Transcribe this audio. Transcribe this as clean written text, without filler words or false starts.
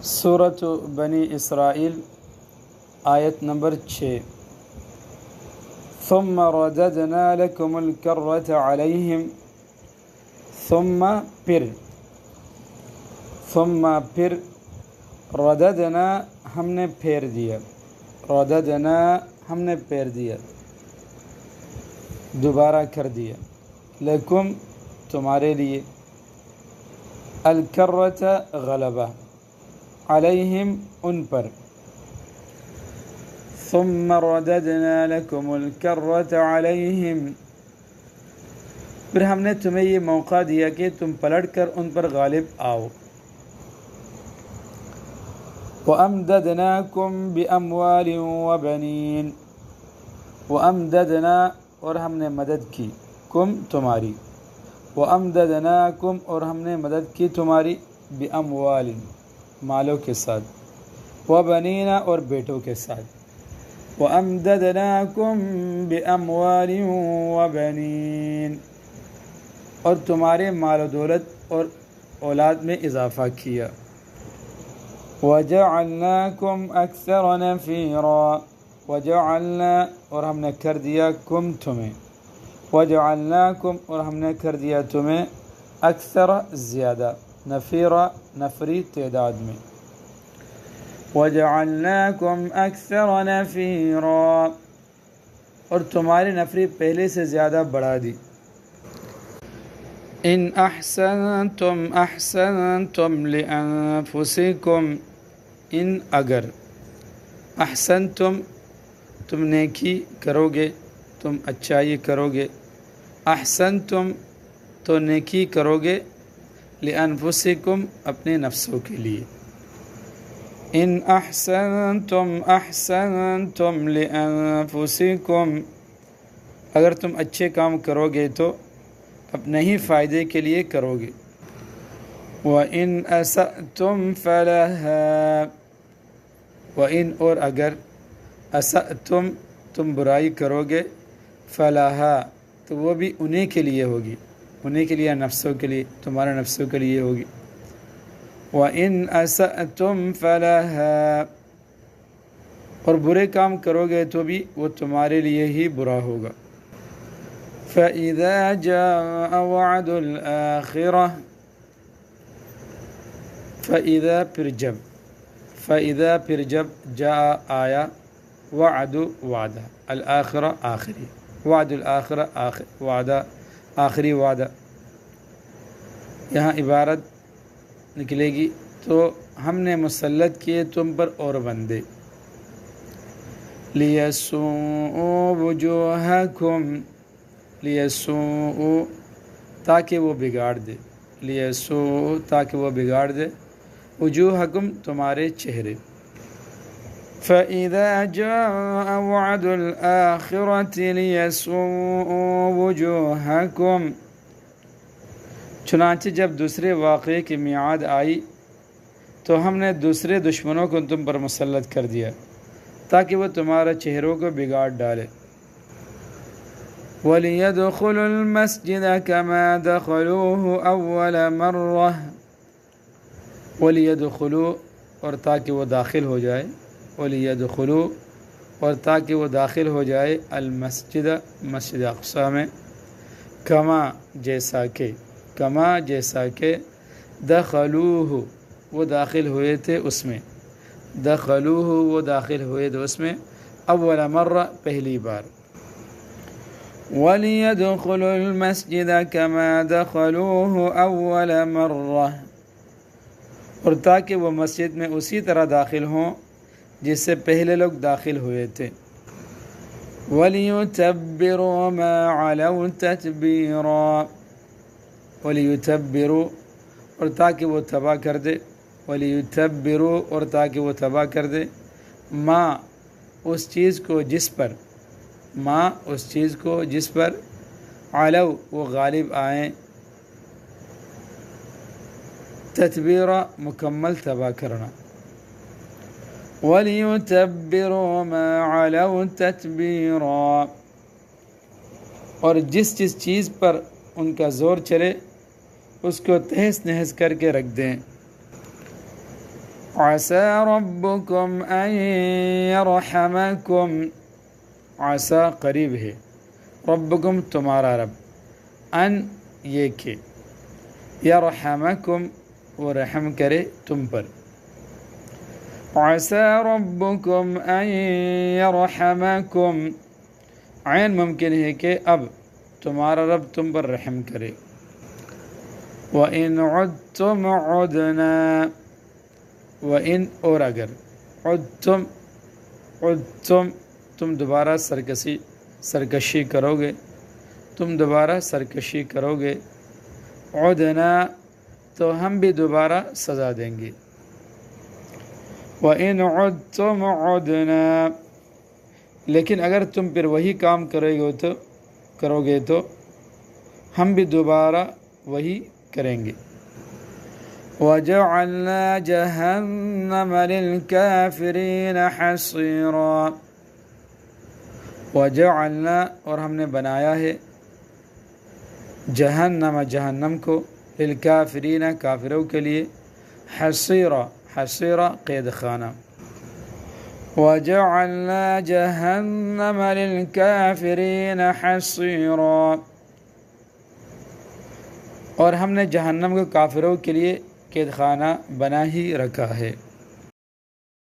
سورۃ بنی اسرائیل آیت نمبر 6 ثم رددنا لكم الكرة عليهم ثم پھر رددنا ہم نے پھیر دیا دوبارہ کر دیا لکم تمہارے لیے الکرۃ غلبہ علیہم ان پر ثم رددنا لكم الکرۃ علیہم پھر ہم نے تمہیں یہ موقع دیا کہ تم پلٹ کر ان پر غالب آؤ وَأَمْدَدْنَاكُمْ بِأَمْوَالٍ وَبَنِينَ وَأَمْدَدْنَا اور ہم نے مدد کی کم تمہاری وَأَمْدَدْنَاكُمْ اور ہم نے مدد کی تمہاری بِأَمْوَالٍ مالوں کے ساتھ وَبَنِينَ اور بیٹوں کے ساتھ وَأَمْدَدْنَاكُمْ بِأَمْوَالٍ وَبَنِينَ اور تمہارے مال و دولت اور اولاد میں اضافہ کیا وَجَعَلْنَاكُمْ أَكْثَرَ نَفِيرًا وَجَعَلْنَا اور ہم نے کر دیا کم تمہیں وَجَعَلْنَاكُمْ اور ہم نے کر دیا تمہیں اکثر زیادہ نفیرا نفری تعداد میں وَجَعَلْنَاكُمْ أَكْثَرَ نَفِيرًا اور تمہاری نفری پہلے سے زیادہ بڑھا دی ان احسنتم احسنتم لانفسکم ان اگر احسنتم تم نیکی کرو گے تم اچھائی کرو گے احسنتم تو نیکی کرو گے لانفسکم اپنے نفسوں کے لیے ان احسنتم احسنتم لانفسکم اگر تم اچھے کام کرو گے تو اپنے ہی فائدے کے لیے کرو گے وَإِنْ أَسَأْتُمْ فَلَهَا وَإِنْ اور اگر أَسَأْتُمْ تم برائی کرو گے فَلَهَا تو وہ بھی انہیں کے لیے ہوگی انہیں کے لیے نفسوں کے لیے تمہارے نفسوں کے لیے ہوگی وَإِنْ أَسَأْتُمْ فَلَهَا اور برے کام کرو گے تو بھی وہ تمہارے لیے ہی برا ہوگا فَإِذَا جَاءَ وَعْدُ الْآخِرَةِ فَإِذَا پھر جب جاء آیا وعد وعدہ الآخرہ آخری وعد الآخرہ وعدہ آخری وعدہ یہاں عبارت نکلے گی تو ہم نے مسلط کیے تم پر اور بندے لِيَسُوءُوا وُجُوهَكُمْ لِيَسُوءُوا تاکہ وہ بگاڑ دے لِيَسُوءُوا تاکہ وہ بگاڑ دے وجوہکم تمہارے چہرے فَإِذَا جَاءَ وَعْدُ الْآخِرَةِ لِيَسُوءُوا وُجُوهَكُمْ چنانچہ جب دوسرے واقعے کی میعاد آئی تو ہم نے دوسرے دشمنوں کو تم پر مسلط کر دیا تاکہ وہ تمہارے چہروں کو بگاڑ ڈالے وَلِيَدْخُلُوا الْمَسْجِدَ كَمَا دَخَلُوهُ أَوَّلَ مَرَّةٍ وَلِيَدْخُلُوا اور تاکہ وہ داخل ہو جائے وَلِيَدْخُلُوا اور تاکہ وہ داخل ہو جائے المسجد مسجد اقصی میں کما جیسا کہ دخلوہ وہ داخل ہوئے تھے اس میں اول مرہ پہلی بار وَلِيَدْخُلُوا الْمَسْجِدَ كَمَا دَخَلُوهُ أَوَّلَ مَرَّةٍ اور تاکہ وہ مسجد میں اسی طرح داخل ہوں جس سے پہلے لوگ داخل ہوئے تھے وَلِيُتَبِّرُوا مَا عَلَوْا تَتْبِيرًا وَلِيُتَبِّرُوا اور تاکہ وہ تباہ کر دے وَلِيُتَبِّرُوا اور تاکہ وہ تباہ کر دے ما اس چیز کو جس پر علو وہ غالب آئیں تتبیرہ مکمل تباہ کرنا وَلِيُتَبِّرُوا مَا عَلَوْا تَتْبِيرًا اور جس چیز پر ان کا زور چلے اس کو تہس نہس کر کے رکھ دیں عسى ربكم ان يرحمكم، عسى قریب ہے، ربکم تمہارا رب، ان یہ کہ، یرحمکم وہ رحم کرے تم پر، عسى ربكم ان يرحمكم، عین ممکن ہے کہ اب تمہارا رب تم پر رحم کرے، وَإِنْ عُدْتُمْ عُدْنَا، وَإِنْ اور اگر، عُدْتُمْ تم دوبارہ سرکشی کرو گے، تم دوبارہ سرکشی کرو گے، عُدْنَا تو ہم بھی دوبارہ سزا دیں گے، وَإِنْ عُدْتُمْ عُدْنَا، لیکن اگر تم پھر وہی کام کرو گے تو ہم بھی دوبارہ وہی کریں گے، وَجَعَلْنَا جَهَنَّمَ لِلْكَافِرِينَ حَصِيرًا، وَجَعَلْنَا اور ہم نے بنایا ہے، جہنم کو، للکافرین کافروں کے لیے، حصیرا قید خانہ، وَجَعَلْنَا جَهَنَّمَ لِلْكَافِرِينَ حَصِيرًا، اور ہم نے جہنم کو کافروں کے لیے قید خانہ بنا ہی رکھا ہے۔